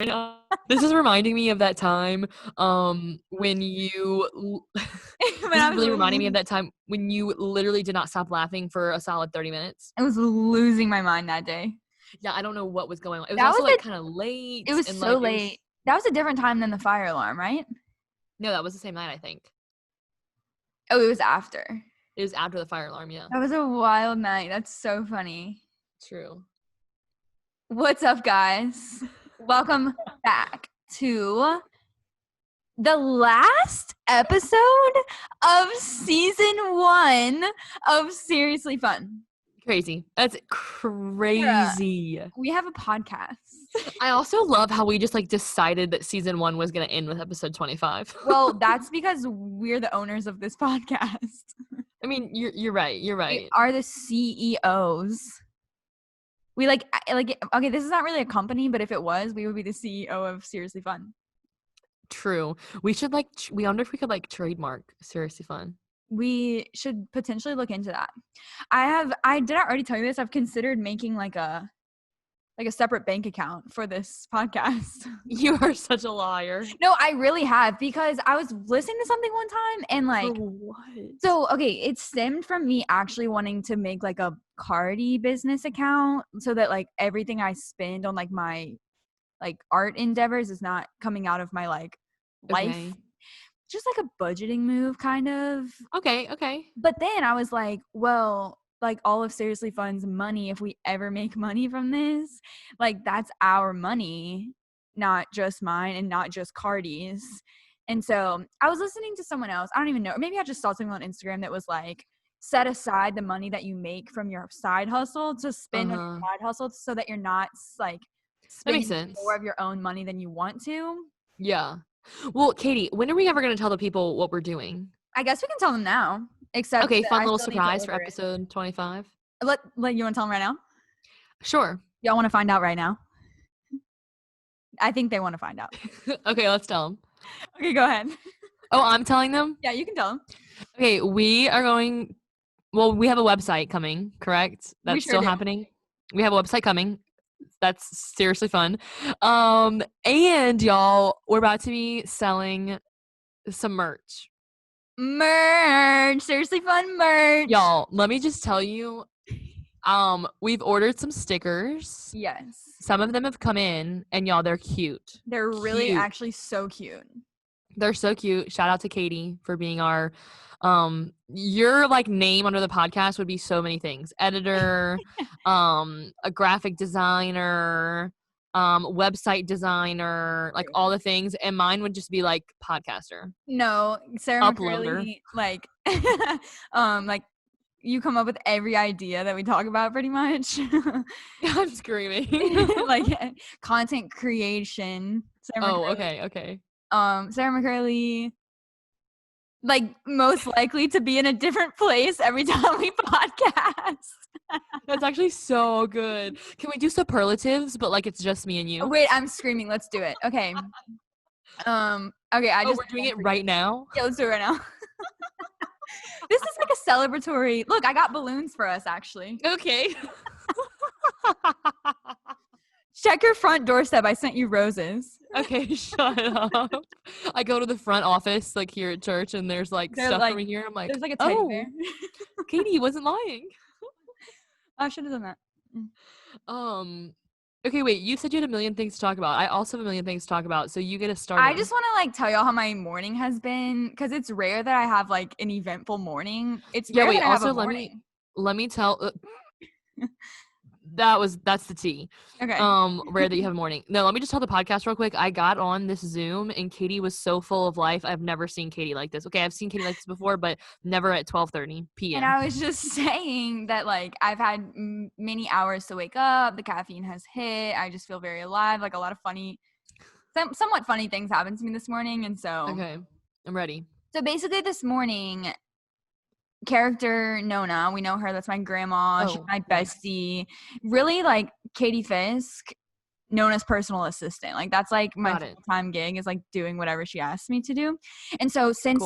now. This is reminding me of that time when you this is really reminding me of that time when you literally did not stop laughing for a solid 30 minutes. I was losing my mind that day. Yeah, I don't know what was going on. It was also like kind of late. It was so late. That was a different time than the fire alarm, right? No, that was the same night, I think. Oh, it was after. It was after the fire alarm, yeah. That was a wild night. That's so funny. True. What's up, guys? Welcome back to the last episode of season 1 of Seriously Fun. Crazy. That's crazy. Yeah. We have a podcast. I also love how we just like decided that season 1 was going to end with episode 25. Well, that's because we're the owners of this podcast. I mean, you're right. You're right. We are the CEOs. We like okay, this is not really a company, but if it was, we would be the CEO of Seriously Fun. True. We should we wonder if we could like trademark Seriously Fun. We should potentially look into that. Did I already tell you this? I've considered making like a separate bank account for this podcast. You are such a liar. No, I really have, because I was listening to something one time and like, for what? So, okay, it stemmed from me actually wanting to make like a Cardi business account so that like everything I spend on like my like art endeavors is not coming out of my like life. Okay. Just like a budgeting move kind of. Okay. But then I was like, well, like all of Seriously Fun's money, if we ever make money from this, like that's our money, not just mine and not just Cardi's. And so I was listening to someone else, I don't even know, or maybe I just saw something on Instagram that was like, set aside the money that you make from your side hustle to spend on your side hustle so that you're not like spending more of your own money than you want to. Yeah. Well, Katie, when are we ever going to tell the people what we're doing? I guess we can tell them now. Except okay, fun little surprise for episode 25. You want to tell them right now? Sure. Y'all want to find out right now? I think they want to find out. Okay, let's tell them. Okay, go ahead. Oh, I'm telling them? Yeah, you can tell them. Okay, we have a website coming, correct? That's still happening. We have a website coming. That's Seriously Fun. And y'all, we're about to be selling some merch. Seriously Fun merch. Y'all, let me just tell you, we've ordered some stickers. Yes. Some of them have come in, and y'all, they're cute. They're really actually so cute. They're so cute. Shout out to Katie for being our your like name under the podcast would be so many things. Editor, a graphic designer, website designer, like all the things, and mine would just be like podcaster. No, Sarah McCurley, like like you come up with every idea that we talk about pretty much. I'm screaming. Like content creation. Okay. Sarah McCurley, like most likely to be in a different place every time we podcast. That's actually so good. Can we do superlatives, but like it's just me and you? Oh, wait, I'm screaming. Let's do it. Okay. Okay. We're doing it right now? Yeah, let's do it right now. This is like a celebratory. Look, I got balloons for us, actually. Okay. Check your front doorstep. I sent you roses. Okay, shut up. I go to the front office, like here at church, and there's like stuff over here. I'm like, there's like a teddy bear. Katie wasn't lying. I should have done that. Okay, wait. You said you had a million things to talk about. I also have a million things to talk about. So you get to start. I just want to like tell y'all how my morning has been, because it's rare that I have like an eventful morning. It's rare that I have a morning. Let me tell. That's the tea. Okay. Rare that you have a morning. No, let me just tell the podcast real quick. I got on this Zoom and Katie was so full of life. I've never seen Katie like this. Okay, I've seen Katie like this before, but never at 12:30 p.m. And I was just saying that like I've had many hours to wake up. The caffeine has hit. I just feel very alive. Like a lot of somewhat funny things happened to me this morning, and so okay, I'm ready. So basically, this morning, character Nona, we know her, that's my grandma, she's my bestie, really like Katie Fisk, Nona's personal assistant. Like that's like my full-time gig, is like doing whatever she asks me to do. And so since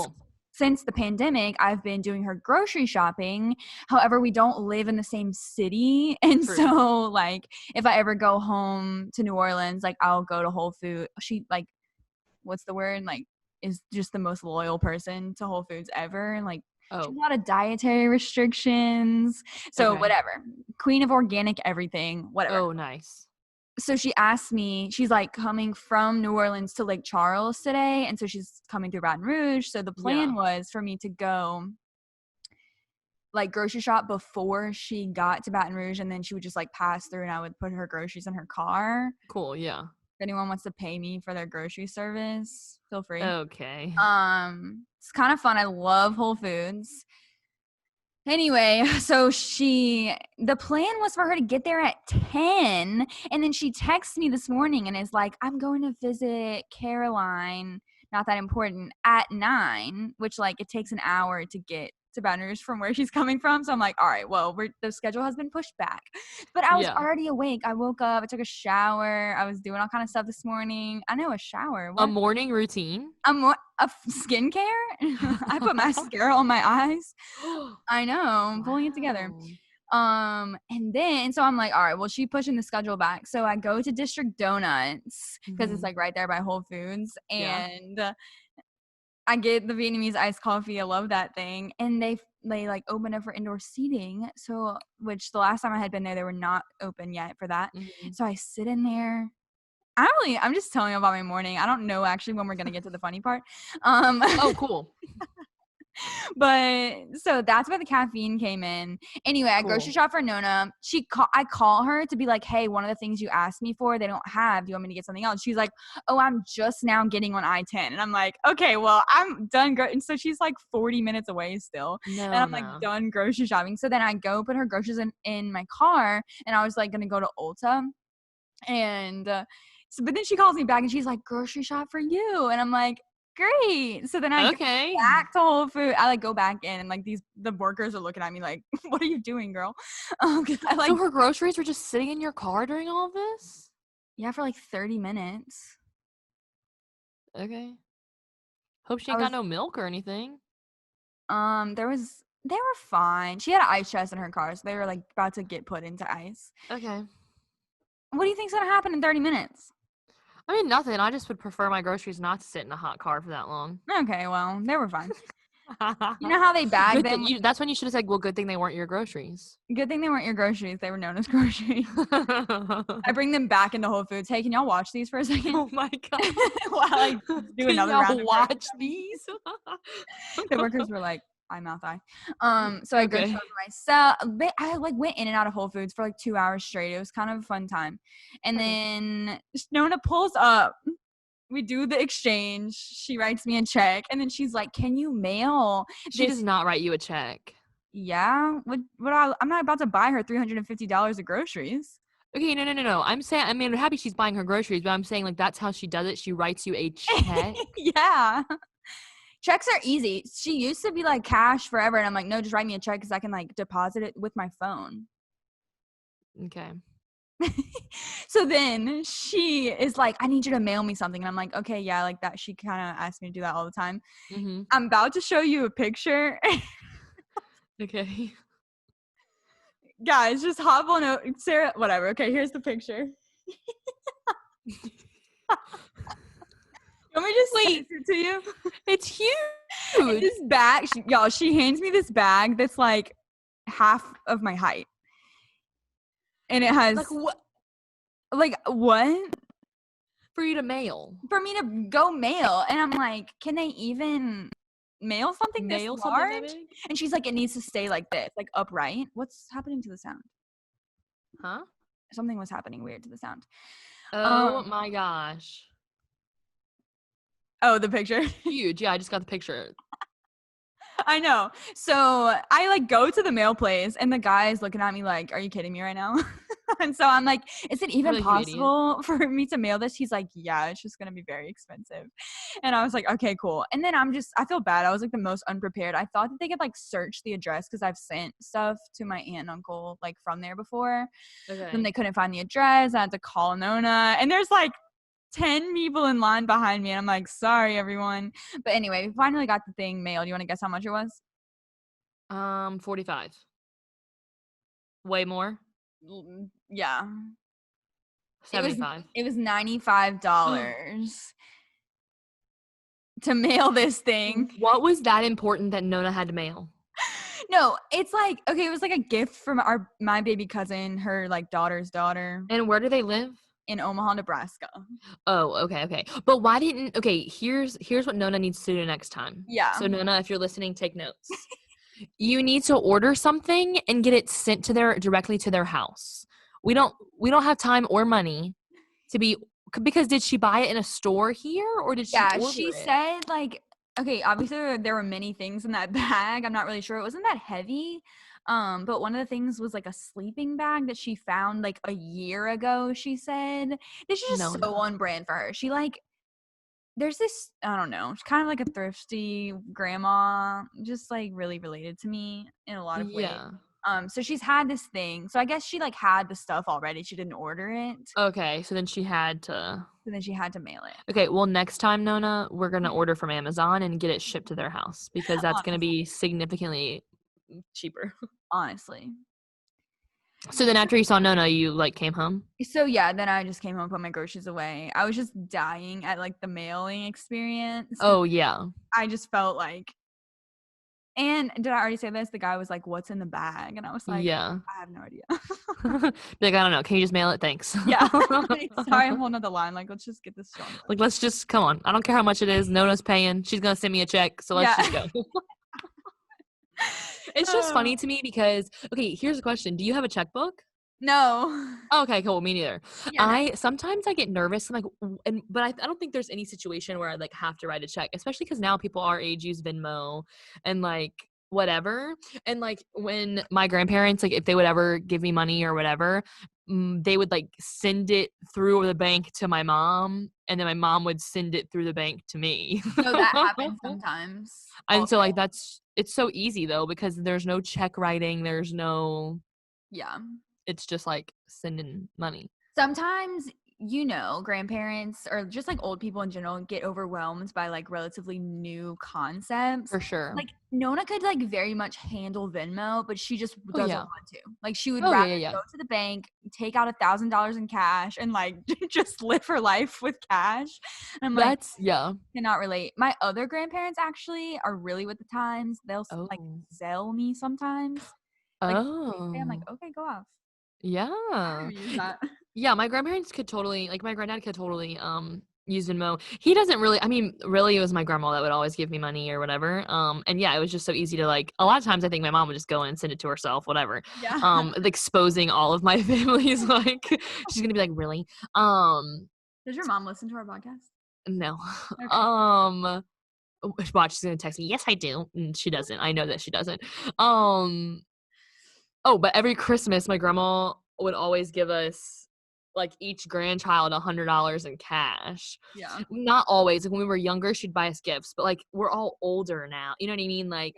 since the pandemic, I've been doing her grocery shopping. However, we don't live in the same city. And True. so, like, if I ever go home to New Orleans, like, I'll go to Whole Foods. She, like, what's the word? Like, is just the most loyal person to Whole Foods ever. And, like, she has Oh, a lot of dietary restrictions. So, okay. whatever. Queen of organic everything, whatever. Oh, nice. So she asked me, she's like coming from New Orleans to Lake Charles today. And so she's coming through Baton Rouge. So the plan was for me to go like grocery shop before she got to Baton Rouge. And then she would just like pass through and I would put her groceries in her car. Cool, yeah. If anyone wants to pay me for their grocery service, feel free. Okay. It's kind of fun. I love Whole Foods. Anyway, so the plan was for her to get there at 10, and then she texts me this morning and is like, I'm going to visit Caroline, not that important, at 9, which, like, it takes an hour to get to Baton Rouge from where she's coming from. So I'm like, all right, well, the schedule has been pushed back. But I was already awake. I woke up. I took a shower. I was doing all kind of stuff this morning. I know, a shower. A morning routine? Skincare? I put mascara on my eyes. I know. I'm pulling it together. And then, so I'm like, all right, well, she pushing the schedule back. So I go to District Donuts because it's like right there by Whole Foods. And I get the Vietnamese iced coffee. I love that thing. And they like open up for indoor seating. So, which the last time I had been there, they were not open yet for that. So I sit in there. I'm just telling you about my morning. I don't know actually when we're going to get to the funny part. Oh, cool. But so that's where the caffeine came in. Anyway, I grocery shop for Nona. I call her to be like, hey, one of the things you asked me for, they don't have. Do you want me to get something else? She's like, oh, I'm just now getting on I-10. And I'm like, okay, well, I'm done. And so she's like 40 minutes away still. And I'm like done grocery shopping. So then I go put her groceries in my car. And I was like going to go to Ulta. And but then she calls me back and she's like, grocery shop for you. And I'm like, great. So then I go back to Whole Foods. I like go back in and like the workers are looking at me like, what are you doing, girl? So her groceries were just sitting in your car during all of this? Yeah, for like 30 minutes. Okay. Hope she ain't got no milk or anything. They were fine. She had an ice chest in her car, so they were like about to get put into ice. Okay. What do you think's gonna happen in 30 minutes? I mean, nothing. I just would prefer my groceries not to sit in a hot car for that long. Okay, well, they were fine. You know how they bag them? That's when you should have said, well, good thing they weren't your groceries. Good thing they weren't your groceries. They were known as groceries. I bring them back into Whole Foods. Hey, can y'all watch these for a second? Oh, my God. While I do another round of watch these? The workers were like, eye. So I go for myself. I like went in and out of Whole Foods for like 2 hours straight. It was kind of a fun time. And then Nona pulls up. We do the exchange. She writes me a check, and then she's like, "Can you mail?" She does not write you a check. Yeah. I'm not about to buy her $350 of groceries. Okay, no. I'm happy she's buying her groceries, but I'm saying like that's how she does it. She writes you a check. Yeah. Checks are easy. She used to be like cash forever. And I'm like, no, just write me a check because I can like deposit it with my phone. Okay. So then she is like, I need you to mail me something. And I'm like, okay, yeah, like that. She kind of asks me to do that all the time. Mm-hmm. I'm about to show you a picture. Okay. Guys, just hop on Sarah, whatever. Okay, here's the picture. Let me just send it to you. It's huge. This bag, y'all, she hands me this bag that's like half of my height. And it has like what? For you to mail. For me to go mail. And I'm like, can they even mail something this large? And she's like, it needs to stay like this, like upright. What's happening to the sound? Huh? Something was happening weird to the sound. Oh my gosh. Oh, the picture? Huge. Yeah, I just got the picture. I know. So I like go to the mail place and the guy's looking at me like, are you kidding me right now? And so I'm like, is it even possible for me to mail this? He's like, yeah, it's just going to be very expensive. And I was like, okay, cool. And then I feel bad. I was like the most unprepared. I thought that they could like search the address because I've sent stuff to my aunt and uncle like from there before. Okay. Then they couldn't find the address. I had to call Nona. And there's like 10 people in line behind me, and I'm like, sorry, everyone. But anyway, we finally got the thing mailed. You want to guess how much it was? 45. Way more? Yeah. It was 75. it was $95 to mail this thing. What was that important that Nona had to mail? No, it's like, okay, it was like a gift from my baby cousin, her like daughter's daughter And where do they live? in Omaha, Nebraska. Oh, okay. But why didn't here's what Nona needs to do next time. Yeah. So Nona, if you're listening, take notes. You need to order something and get it sent to directly to their house. We don't have time or money to be, because did she buy it in a store here or did she order she it? said like, okay, obviously there were many things in that bag. I'm not really sure. It wasn't that heavy. But one of the things was like a sleeping bag that she found like a year ago, she said. This is just so on brand for her. She like, there's this, I don't know, she's kind of like a thrifty grandma, just like really related to me in a lot of ways. So she's had this thing. So I guess she like had the stuff already. She didn't order it. Okay, so then she had to. So then she had to mail it. Okay, well next time, Nona, we're gonna order from Amazon and get it shipped to their house because that's gonna be significantly cheaper. Honestly. So then after you saw Nona, you like came home? So yeah, then I just came home, put my groceries away. I was just dying at like the mailing experience. Oh yeah. I just felt like, and did I already say this? The guy was like, "What's in the bag?" And I was like, yeah. I have no idea. Be like, I don't know. Can you just mail it? Thanks. Yeah. Sorry, I'm holding up the line. Like, let's just get this shown. Like, let's just come on. I don't care how much it is. Nona's paying. She's gonna send me a check. So let's just go. It's just funny to me because, okay, here's a question. Do you have a checkbook? No. Okay, cool. Me neither. Yeah, Sometimes I get nervous. I'm like, but I don't think there's any situation where I like have to write a check, especially because now people our age use Venmo and like whatever. And like when my grandparents, like if they would ever give me money or whatever, they would like send it through the bank to my mom, and then my mom would send it through the bank to me. No, that happens sometimes. And so like it's so easy though because there's no check writing. There's no. Yeah. It's just like sending money. Sometimes, grandparents or just like old people in general get overwhelmed by like relatively new concepts. For sure. Like Nona could like very much handle Venmo, but she just doesn't want to. Like she would rather go to the bank, take out $1,000 in cash, and like just live her life with cash. And I'm cannot relate. My other grandparents actually are really with the times. They'll like Zelle me sometimes. Like, I'm like, okay, go off. Yeah. Yeah, my grandparents could totally, like my granddad could totally use Venmo. He doesn't really, I mean, really it was my grandma that would always give me money or whatever. And yeah, it was just so easy to like, a lot of times I think my mom would just go in and send it to herself, whatever. Yeah. Exposing all of my family's like, she's gonna be like, really? Does your mom listen to our podcast? No. Okay. Watch, she's gonna text me, yes I do. And she doesn't. I know that she doesn't. But every Christmas, my grandma would always give us, like, each grandchild $100 in cash. Yeah. Not always. Like, when we were younger, she'd buy us gifts. But, like, we're all older now. You know what I mean? Like,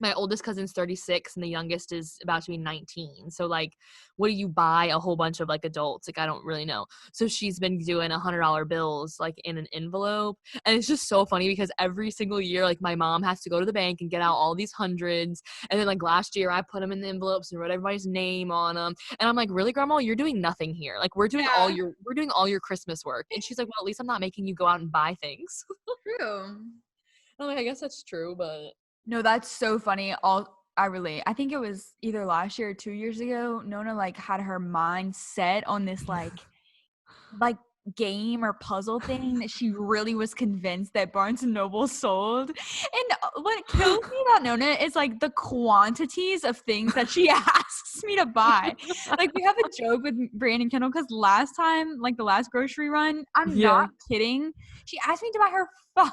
my oldest cousin's 36 and the youngest is about to be 19. So, like, what do you buy a whole bunch of, like, adults? Like, I don't really know. So she's been doing $100 bills, like, in an envelope. And it's just so funny because every single year, like, my mom has to go to the bank and get out all these hundreds. And then, like, last year, I put them in the envelopes and wrote everybody's name on them. And I'm like, really, Grandma? You're doing nothing here. Like, we're doing all your Christmas work. And she's like, well, at least I'm not making you go out and buy things. True. I'm like, I guess that's true, but... No, that's so funny. I relate. I think it was either last year or 2 years ago. Nona like had her mind set on this like game or puzzle thing that she really was convinced that Barnes and Noble sold. And what kills me about Nona is like the quantities of things that she asks me to buy. Like we have a joke with Brandon Kendall because last time, like the last grocery run, I'm not kidding. She asked me to buy her 5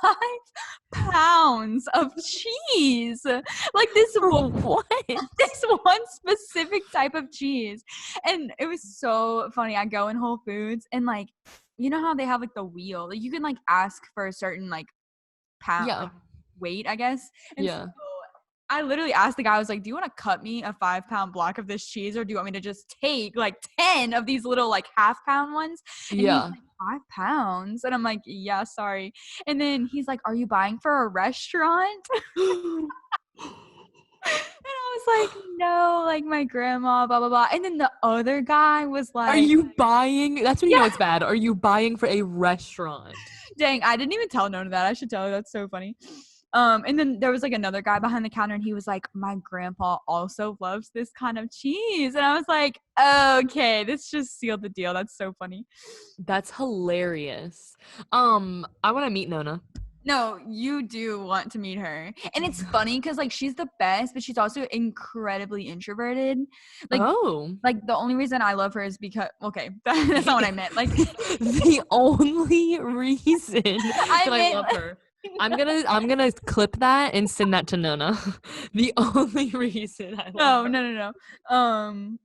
pounds of cheese. Like this one specific type of cheese. And it was so funny. I go in Whole Foods and like, you know how they have like the wheel, like you can like ask for a certain like pound like, weight, I guess. And so I literally asked the guy, I was like, do you want to cut me a 5-pound block of this cheese, or do you want me to just take like 10 of these little like half-pound ones? And he's Yeah. like, 5 pounds. And I'm like, yeah, sorry. And then he's like, are you buying for a restaurant? And I was like, no, like my grandma, blah, blah, blah. And then the other guy was Are like, you buying? That's when you know yeah, it's bad. Are you buying for a restaurant? dang, I didn't even tell Nona that. I should tell her. That's so funny. And then there was like another guy behind the counter, and he was like, my grandpa also loves this kind of cheese. And I was like, okay, this just sealed the deal. That's so funny. That's hilarious. I want to meet Nona. No, you do want to meet her. And it's funny because like she's the best, but she's also incredibly introverted. Like Oh. like the only reason I love her is because okay, that's not what I meant. Like The only reason that I meant, love her. I'm gonna clip that and send that to Nona. The only reason I love her. No.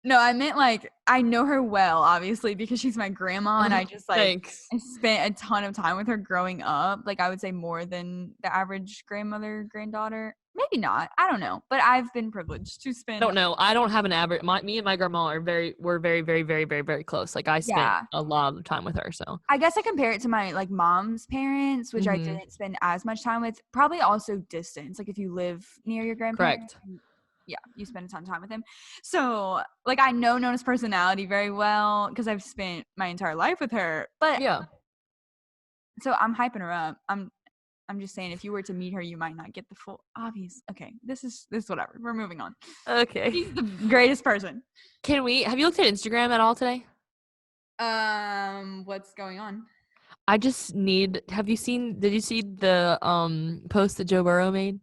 No, I meant like I know her well, obviously, because she's my grandma, and I just like Thanks. I spent a ton of time with her growing up. Like I would say more than the average grandmother, granddaughter. Maybe not. I don't know. But I've been privileged to spend. I don't know. I don't have an average. Me and my grandma we're very, very, very, very, very close. Like I spent Yeah. a lot of time with her. So I guess I compare it to my like mom's parents, which I Mhm. didn't spend as much time with. Probably also distance. Like if you live near your grandparents, correct. yeah, you spend a ton of time with him. So like I know Nona's personality very well because I've spent my entire life with her. But Yeah. so I'm hyping her up. I'm just saying if you were to meet her, you might not get the full obvious. Okay, this is whatever. We're moving on. Okay. She's the greatest person. Have you looked at Instagram at all today? What's going on? Did you see the post that Joe Burrow made?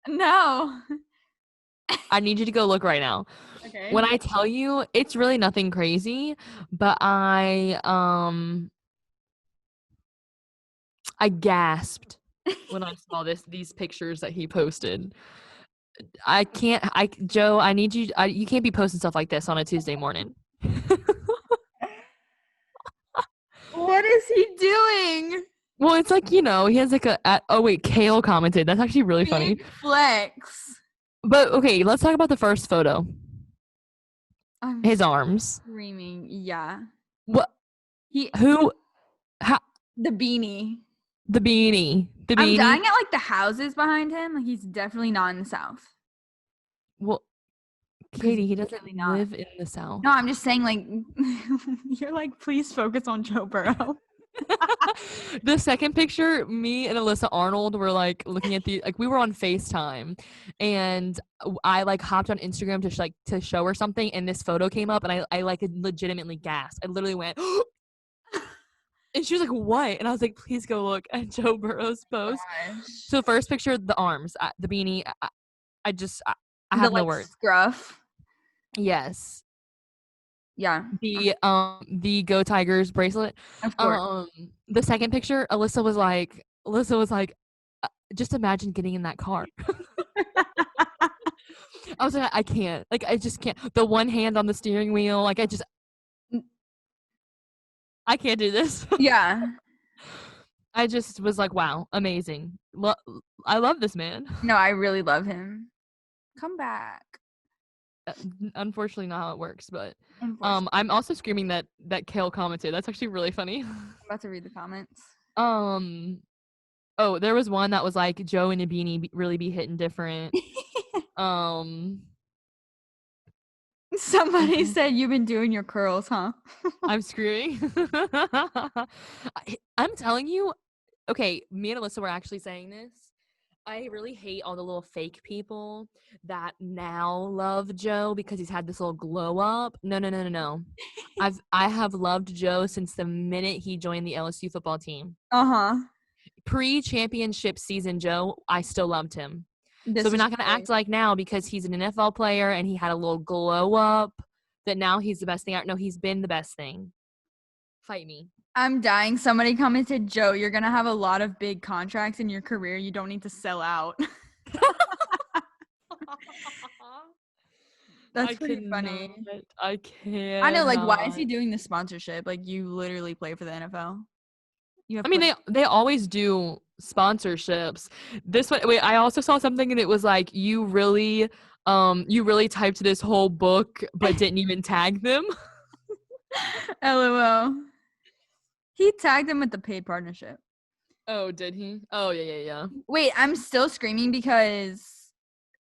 No. I need you to go look right now. Okay. When I tell you, it's really nothing crazy, but I gasped when I saw these pictures that he posted. Joe, I need you. You can't be posting stuff like this on a Tuesday morning. What is he doing? Well, it's like, he has like oh wait, Kale commented. That's actually really funny. Big flex. But okay, let's talk about the first photo. I'm His arms. screaming. Yeah. What? The beanie. The beanie. I'm dying at like the houses behind him. Like he's definitely not in the South. Well, 'Cause Katie, he he's doesn't really not. live in the South. No, I'm just saying like you're like, please focus on Joe Burrow. The second picture, me and Alyssa Arnold were like looking at we were on FaceTime, and I like hopped on Instagram to show her something, and this photo came up, and I like legitimately gasped. I literally went, and she was like, "What?" And I was like, "Please go look at Joe Burrow's post." Gosh. So the first picture, the arms, the beanie. I have no words. Scruff. Yes. Yeah. The Go Tigers bracelet. Of course. The second picture, Alyssa was like, just imagine getting in that car. I was like, I can't. Like, I just can't. The one hand on the steering wheel, like, I can't do this. Yeah. I just was like, wow, amazing. I love this man. No, I really love him. Come back. Unfortunately, not how it works, but I'm also screaming that Kale commented. That's actually really funny. I'm about to read the comments. Oh, there was one that was like, Joe and a beanie really be hitting different. Somebody said you've been doing your curls, huh? I'm screaming. I'm telling you, okay, me and Alyssa were actually saying this. I really hate all the little fake people that now love Joe because he's had this little glow up. No. I have loved Joe since the minute he joined the LSU football team. Uh-huh. Pre-championship season, Joe, I still loved him. So we're not going to act like now because he's an NFL player and he had a little glow up that now he's the best thing. No, he's been the best thing. Fight me. I'm dying. Somebody commented, Joe, you're going to have a lot of big contracts in your career. You don't need to sell out. That's pretty funny. I can't. I know, like, why is he doing the sponsorship? Like, you literally play for the NFL. They always do sponsorships. This one, wait, I also saw something and it was like you really typed this whole book but didn't even tag them. LOL. He tagged him with the paid partnership. Oh, did he? Oh, yeah. Wait, I'm still screaming because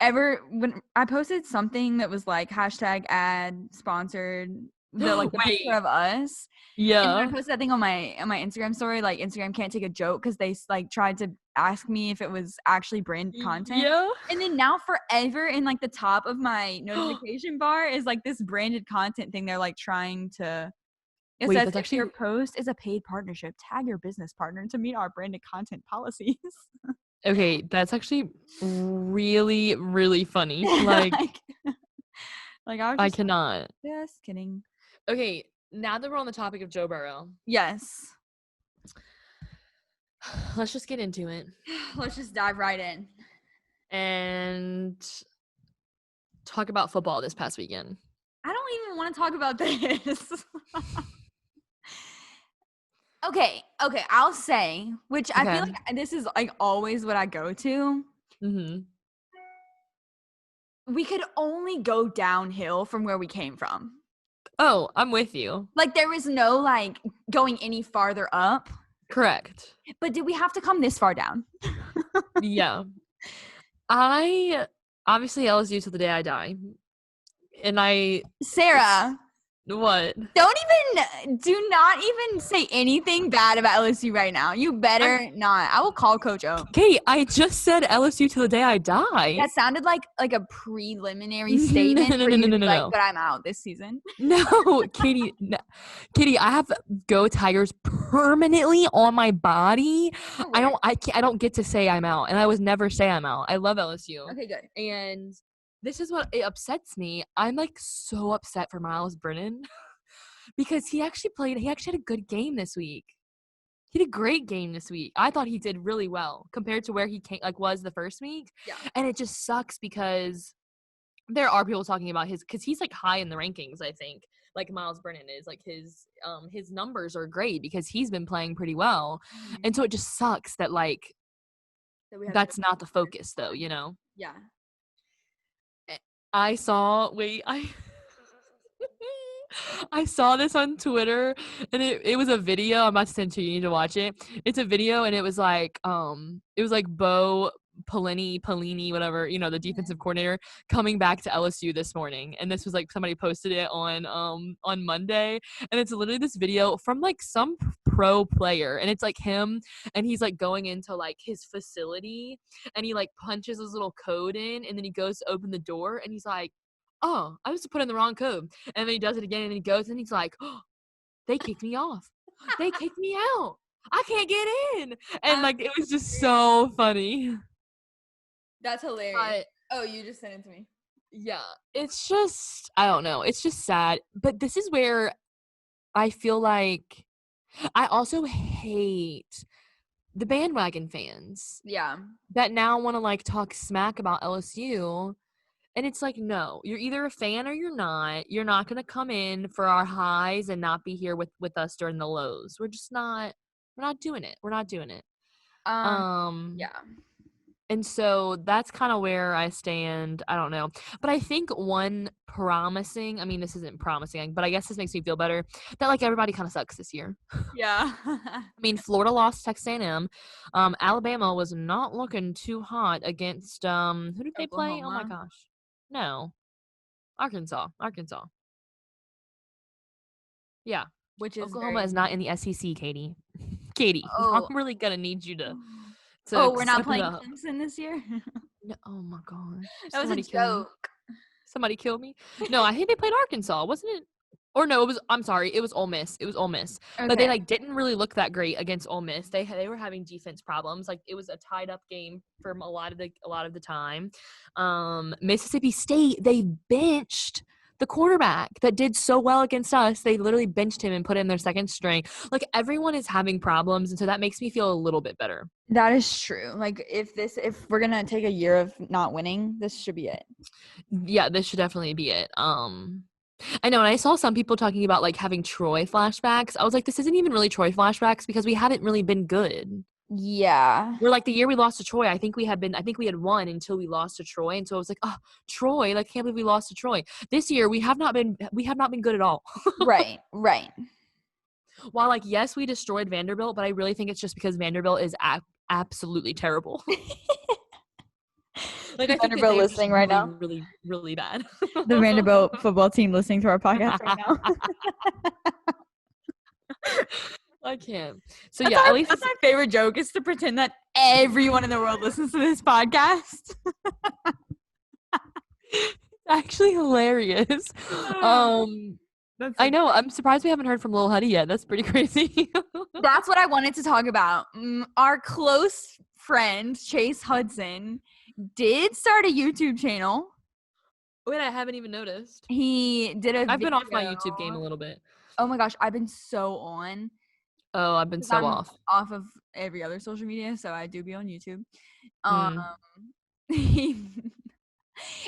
when I posted something that was like hashtag ad sponsored, the Wait. picture of us. And when I Yeah. posted that thing on my Instagram story, like Instagram can't take a joke because they like tried to ask me if it was actually brand content. Yeah. And then now forever in like the top of my notification bar is like this branded content thing. They're like trying to. It Wait, says that's if actually your post is a paid partnership, tag your business partner to meet our branded content policies. okay. That's actually really, really funny. Like, like I was I just cannot. just kidding. Okay, now that we're on the topic of Joe Burrow, Yes. let's just get into it Let's just dive right in. and talk about football this past weekend. I don't even want to talk about this. Okay, I'll say, which I feel Okay. like this is like always what I go to. Mm-hmm. We could only go downhill from where we came from. Oh, I'm with you. Like there was no like going any farther up. Correct. But did we have to come this far down? Yeah. I obviously LSU till the day I die. And Sarah, what? do not even say anything bad about LSU right now. You better not. I will call Coach O. Okay, I just said LSU till the day I die. That sounded like a preliminary statement for you to be like, but I'm out this season. No, Katie, Katie, I have Go Tigers permanently on my body. I don't get to say I'm out, and I was never say I'm out. I love LSU. Okay, good. And this is what it upsets me. I'm like so upset for Miles Brennan because he actually had a good game this week. He had a great game this week. I thought he did really well compared to where he was the first week. Yeah. And it just sucks because there are people talking about because he's like high in the rankings, I think. Like Miles Brennan is like his numbers are great because he's been playing pretty well. Mm-hmm. And so it just sucks that like that's not the focus though, you know? Yeah. I saw I saw this on Twitter and it was a video. I'm about to send to you. You need to watch it. It's a video and it was like Bo Pelini, whatever, you know, the defensive coordinator coming back to LSU this morning. And this was like somebody posted it on Monday. And it's literally this video from like some pro player. And it's like him and he's like going into like his facility and he like punches his little code in and then he goes to open the door and he's like, oh, I was to put in the wrong code. And then he does it again and then he goes and he's like, oh, they kicked me off. They kicked me out. I can't get in. And like, it was just so funny. That's hilarious. Oh, you just sent it to me. Yeah. It's just, I don't know. It's just sad. But this is where I feel like I also hate the bandwagon fans. Yeah. That now want to like talk smack about LSU. And it's like, no, you're either a fan or you're not. You're not going to come in for our highs and not be here with us during the lows. We're not doing it. We're not doing it. Yeah. And so that's kind of where I stand. I don't know. But I think one promising, I mean, this isn't promising, but I guess this makes me feel better that like everybody kind of sucks this year. Yeah. I mean, Florida lost Texas A&M. Alabama was not looking too hot against, who did they play? Oh my gosh. No. Arkansas. Yeah. Which is Oklahoma is not in the SEC, Katie. Katie, Oh. I'm really going to need you to we're not playing Clemson this year? No, oh my gosh. That was a joke. Somebody killed me. No, I think they played Arkansas, wasn't it? Or no, it was Ole Miss. Okay. But they like didn't really look that great against Ole Miss. They were having defense problems. Like it was a tied up game for a lot of the time. Mississippi State, they benched the quarterback that did so well against us. They literally benched him and put him in their second string. Like everyone is having problems, and so that makes me feel a little bit better. That is true. Like if we're gonna take a year of not winning, this should be it. Yeah, this should definitely be it. I know, and I saw some people talking about like having Troy flashbacks. I was like, this isn't even really Troy flashbacks because we haven't really been good. Yeah. We're like the year we lost to Troy, I think we had won until we lost to Troy. And so I was like, oh, Troy, like, can't believe we lost to Troy. This year we have not been good at all. Right. Right. While like, yes, we destroyed Vanderbilt, but I really think it's just because Vanderbilt is absolutely terrible. Like, I think that Vanderbilt they're just listening right really, now. really, really bad. The Vanderbilt football team listening to our podcast right now. I can't. So yeah, at least that's my favorite joke is to pretend that everyone in the world listens to this podcast. it's actually hilarious. I know. I'm surprised we haven't heard from Lil Huddy yet. That's pretty crazy. That's what I wanted to talk about. Our close friend Chase Hudson did start a YouTube channel. Wait, I haven't even noticed. He did a I've been off my YouTube game a little bit. Oh my gosh, I've been so on. Oh, I've been so I'm off of every other social media, so I do be on YouTube.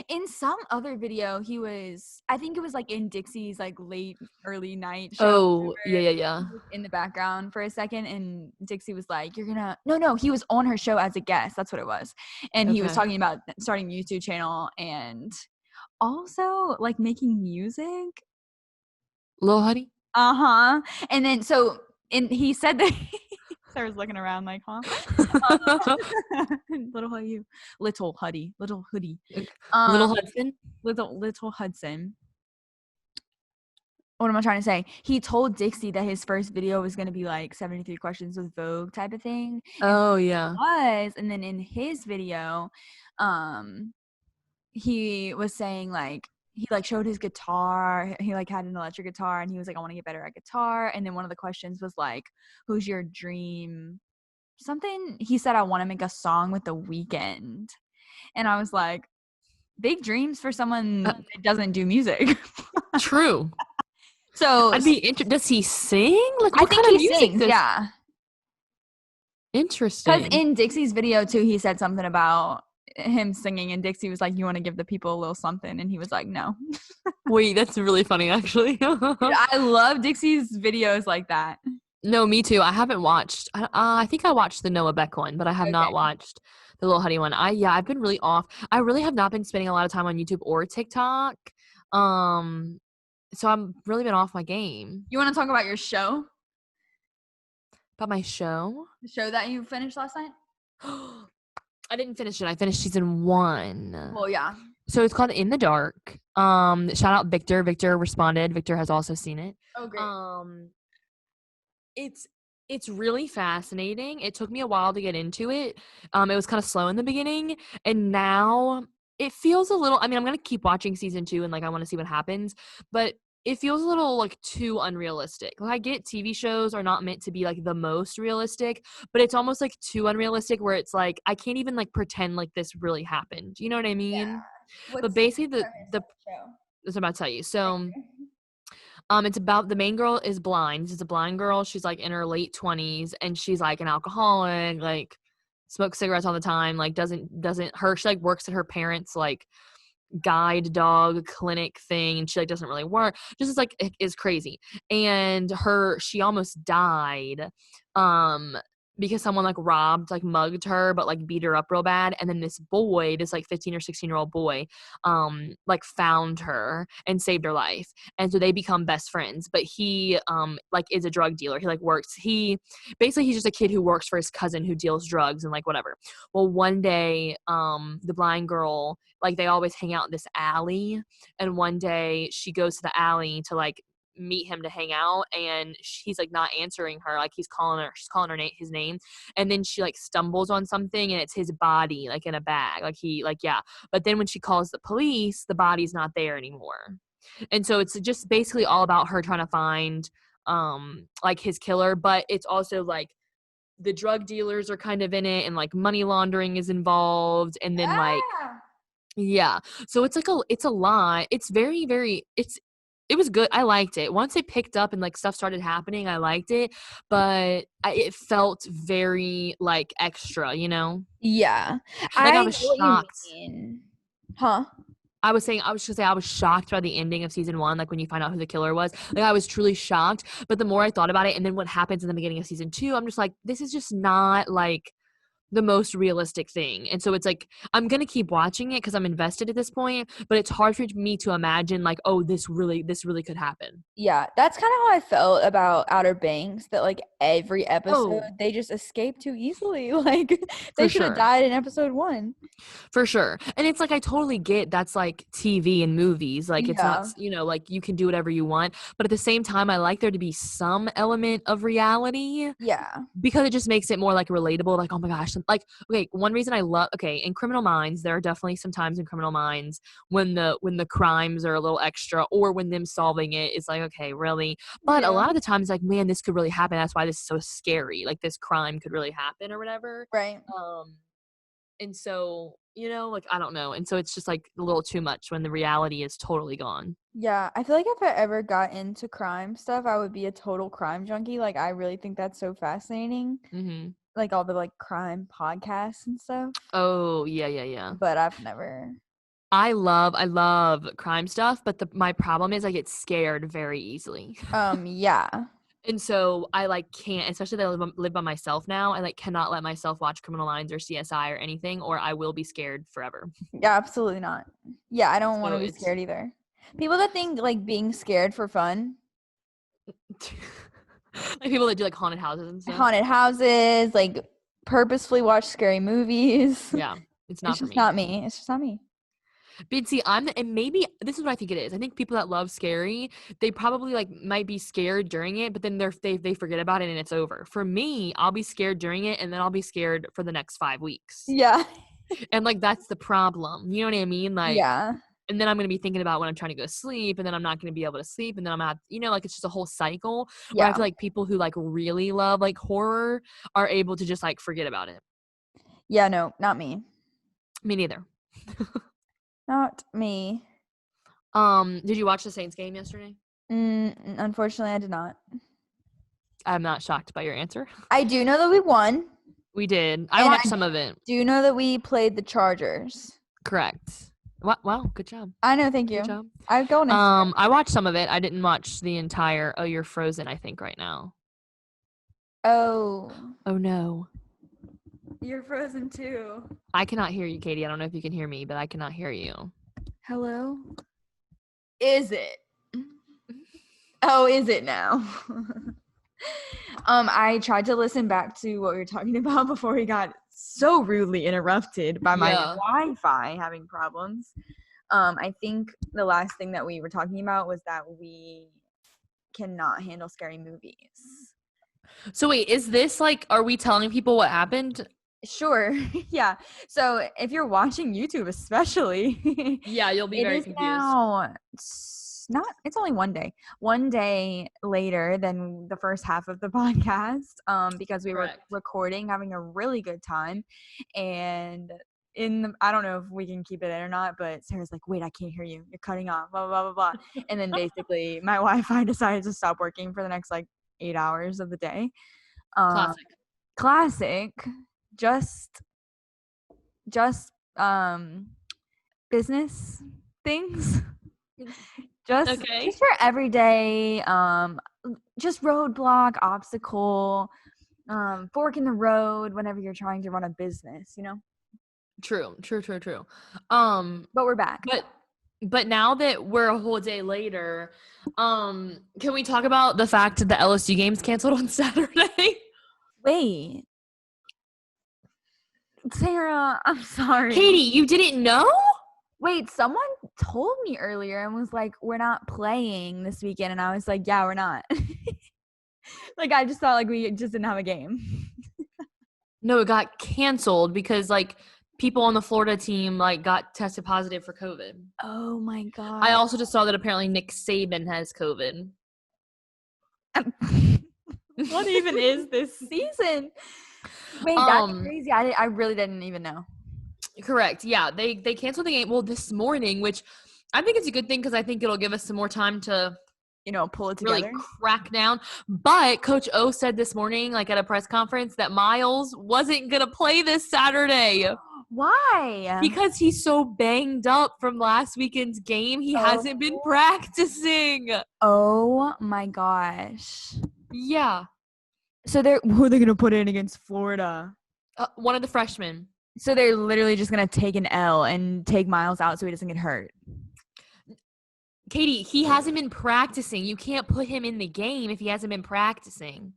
In some other video, I think it was like in Dixie's like early night show. Oh, yeah. In the background for a second, and Dixie was like, no, he was on her show as a guest. That's what it was. And he was talking about starting a YouTube channel and also like making music. Lil Huddy? Uh-huh. And then he said that Sarah's looking around like, huh? Little Huddy. Little Huddy. Little Hoodie. Little Hudson? Little Hudson. What am I trying to say? He told Dixie that his first video was going to be like 73 questions with Vogue type of thing. Oh, yeah. And then in his video, he was saying like, he like showed his guitar. He like had an electric guitar and he was like, I want to get better at guitar. And then one of the questions was like, who's your dream? Something he said, I want to make a song with The Weeknd. And I was like, big dreams for someone that doesn't do music. True. So I'd be interested. Does he sing? Like, what kind of music sings, yeah. Interesting. Because in Dixie's video too, he said something about him singing, and Dixie was like, you want to give the people a little something, and he was like, no. Wait, that's really funny, actually. I love Dixie's videos like that. No, me too. I haven't watched. I think I watched the Noah Beck one, but I have not watched the Lil Huddy one. I've been really off. I really have not been spending a lot of time on YouTube or TikTok. So I've really been off my game. You want to talk about your show? About my show? The show that you finished last night? I didn't finish it. I finished season 1. Well, yeah. So it's called In the Dark. Shout out Victor. Victor responded. Victor has also seen it. Oh, great. It's really fascinating. It took me a while to get into it. It was kind of slow in the beginning, and now it feels a little, I mean, I'm going to keep watching season 2 and like I want to see what happens, but it feels a little like too unrealistic. Like, I get TV shows are not meant to be like the most realistic, but it's almost like too unrealistic where it's like I can't even like pretend like this really happened. You know what I mean? Yeah. But basically the show? That's what I'm about to tell you. So it's about, the main girl is blind. She's a blind girl. She's like in her late 20s and she's like an alcoholic, like smokes cigarettes all the time, like doesn't she like works at her parents' like guide dog clinic thing, and she like doesn't really work, just is like is crazy. And she almost died because someone like mugged her, but like beat her up real bad. And then this boy, this like 15 or 16-year-old boy, like found her and saved her life. And so they become best friends. But he like is a drug dealer. He like works. He's just a kid who works for his cousin who deals drugs and like whatever. Well, one day, the blind girl, like they always hang out in this alley. And one day she goes to the alley to like meet him to hang out, and he's like not answering her, like she's calling her his name, and then she like stumbles on something and it's his body like in a bag, but then when she calls the police, the body's not there anymore. And so it's just basically all about her trying to find like his killer, but it's also like the drug dealers are kind of in it, and like money laundering is involved, and then so it's a lot. It's very, very, it was good. I liked it. Once it picked up and like stuff started happening, I liked it, but it felt very like extra, you know? Yeah. Like I was shocked. Huh? I was just gonna say I was shocked by the ending of season 1, like when you find out who the killer was. Like I was truly shocked. But the more I thought about it, and then what happens in the beginning of season 2, I'm just like, this is just not like the most realistic thing. And so it's like I'm gonna keep watching it because I'm invested at this point, but it's hard for me to imagine like, oh, this really could happen. Yeah, that's kind of how I felt about Outer Banks, that like every episode Oh. they just escape too easily. Like they For should have sure. died in episode 1. For sure. And it's like I totally get that's like TV and movies. Like it's not, Yeah. like you can do whatever you want. But at the same time, I like there to be some element of reality Yeah. because it just makes it more like relatable. Like, oh my gosh. Like, okay, one reason I love in Criminal Minds, there are definitely some times in Criminal Minds when the crimes are a little extra or when them solving it is like, okay, really. But a Yeah. lot of the times, like, man, this could really happen. That's why this is so scary. Like this crime could really happen or whatever. Right. And so, like, I don't know. And so it's just like a little too much when the reality is totally gone. Yeah, I feel like if I ever got into crime stuff, I would be a total crime junkie. Like I really think that's so fascinating. Mm-hmm. Like all the like crime podcasts and stuff. Oh, yeah, yeah, yeah. But I've never. I love crime stuff, but my problem is I get scared very easily. Yeah. And so I like can't, especially that I live by myself now. I like cannot let myself watch Criminal Minds or CSI or anything, or I will be scared forever. Yeah, absolutely not. Yeah, I don't want So to be scared either. People that think like being scared for fun, like people that do like haunted houses and stuff. haunted houses, like purposefully watch scary movies. Yeah, it's not It's for just me. not me. It's just not me. But see, and maybe this is what I think it is. I think people that love scary, they probably like might be scared during it, but then they forget about it and it's over. For me, I'll be scared during it and then I'll be scared for the next 5 weeks. Yeah. And like that's the problem. You know what I mean? Like, Yeah. and then I'm gonna be thinking about when I'm trying to go to sleep, and then I'm not gonna be able to sleep, and then I'm at, like it's just a whole cycle where I Yeah. feel like people who like really love like horror are able to just like forget about it. Yeah, no, not me. Me neither. Not me. Did you watch the Saints game yesterday? Unfortunately, I did not. I'm not shocked by your answer. I do know that we won. We did. I And watched I some of it. Do you know that we played the Chargers? Correct. Wow, good job. I know, thank you. Good job. I've gone. I watched some of it. I didn't watch the entire. Oh, you're frozen, I think, right now. Oh no. You're frozen too. I cannot hear you, Katie. I don't know if you can hear me, but I cannot hear you. Hello? Is it? Oh, is it now? I tried to listen back to what we were talking about before we got so rudely interrupted by my Wi-Fi having problems. I think the last thing that we were talking about was that we cannot handle scary movies. So wait, is this like, are we telling people what happened? Sure. Yeah. So if you're watching YouTube especially, Yeah, you'll be very confused. It's only one day later than the first half of the podcast, because we were recording, having a really good time, and I don't know if we can keep it in or not, but Sarah's like, wait, I can't hear you, you're cutting off, blah blah blah blah. And then basically my Wi-Fi decided to stop working for the next like 8 hours of the day. Classic. Just business things. Just for everyday, just roadblock, obstacle, fork in the road whenever you're trying to run a business, True. But we're back. But now that we're a whole day later, can we talk about the fact that the LSU game's canceled on Saturday? Wait. Sarah, I'm sorry. Katie, you didn't know? Wait, someone told me earlier and was like, we're not playing this weekend. And I was like, yeah, we're not. Like, I just thought like we just didn't have a game. No, it got canceled because like people on the Florida team like got tested positive for COVID. Oh my God. I also just saw that apparently Nick Saban has COVID. What even is this season? Wait, that's crazy. I really didn't even know. Correct. Yeah, they canceled the game. Well, this morning, which I think is a good thing because I think it'll give us some more time to, pull it together. Really crack down. But Coach O said this morning, like at a press conference, that Miles wasn't gonna play this Saturday. Why? Because he's so banged up from last weekend's game. He hasn't been practicing. Oh my gosh. Yeah. So who are they gonna put in against Florida? One of the freshmen. So they're literally just gonna take an L and take Miles out so he doesn't get hurt. Katie, he hasn't been practicing. You can't put him in the game if he hasn't been practicing.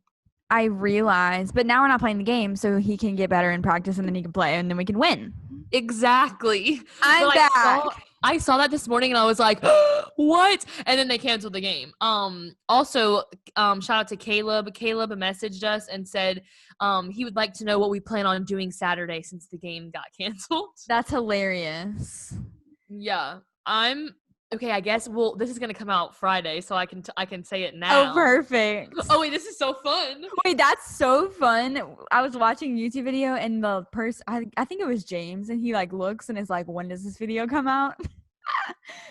I realize, but now we're not playing the game, so he can get better in practice and then he can play and then we can win. Exactly. I'm But back. I saw that this morning and I was like, what? And then they canceled the game. Also, shout out to Caleb. Caleb messaged us and said he would like to know what we plan on doing Saturday since the game got canceled. That's hilarious. Yeah. Okay, I guess this is gonna come out Friday, so I can say it now. Oh, perfect. Oh wait, this is so fun. Wait, that's so fun. I was watching a YouTube video and the person, I think it was James, and he like looks and is like, when does this video come out?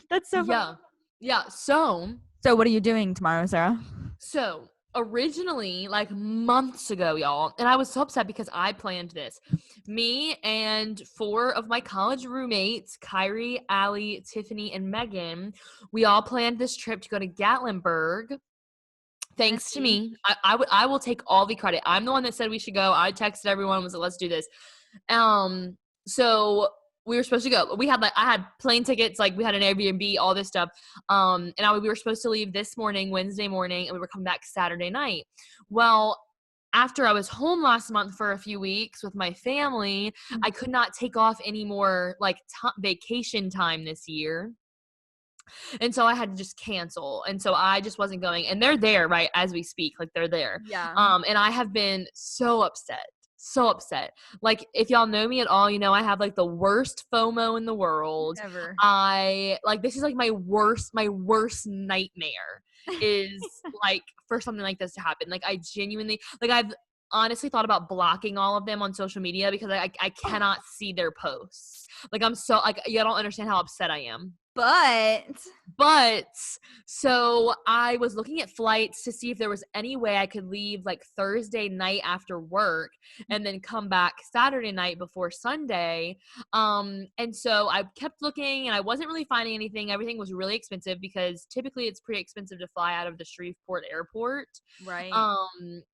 That's so fun. Yeah. So what are you doing tomorrow, Sarah? So originally, like months ago, y'all, and I was so upset because I planned this. Me and 4 of my college roommates, Kyrie, Allie, Tiffany, and Megan, we all planned this trip to go to Gatlinburg. Thanks to me. I will take all the credit. I'm the one that said we should go. I texted everyone and was like, let's do this. So we were supposed to go. I had plane tickets, like we had an Airbnb, all this stuff. And we were supposed to leave this morning, Wednesday morning, and we were coming back Saturday night. Well, after I was home last month for a few weeks with my family, I could not take off any more like vacation time this year. And so I had to just cancel. And so I just wasn't going. And they're there, right, as we speak. Like, they're there. Yeah. And I have been so upset. So upset. Like, if y'all know me at all, you know I have like the worst FOMO in the world. Ever. This is like my worst nightmare is like for something like this to happen. Like, I genuinely, like, I've honestly thought about blocking all of them on social media because I cannot see their posts. Like, I'm so, like, you don't understand how upset I am. But so I was looking at flights to see if there was any way I could leave like Thursday night after work and then come back Saturday night before Sunday. And so I kept looking and I wasn't really finding anything. Everything was really expensive because typically it's pretty expensive to fly out of the Shreveport airport. Right.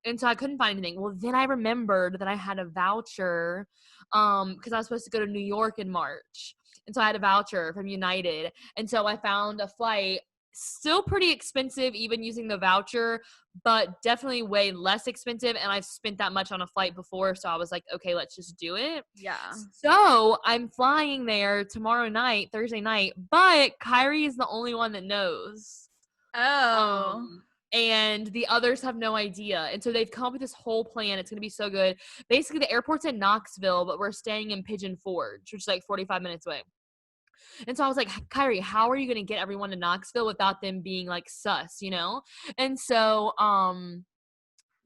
And so I couldn't find anything. Well, then I remembered that I had a voucher because I was supposed to go to New York in March. And so I had a voucher from United. And so I found a flight, still pretty expensive even using the voucher, but definitely way less expensive. And I've spent that much on a flight before. So I was like, okay, let's just do it. Yeah. So I'm flying there tomorrow night, Thursday night, but Kyrie is the only one that knows. Oh. And the others have no idea. And so they've come up with this whole plan. It's going to be so good. Basically, the airport's in Knoxville, but we're staying in Pigeon Forge, which is like 45 minutes away. And so I was like, Kyrie, how are you going to get everyone to Knoxville without them being like sus, you know? And so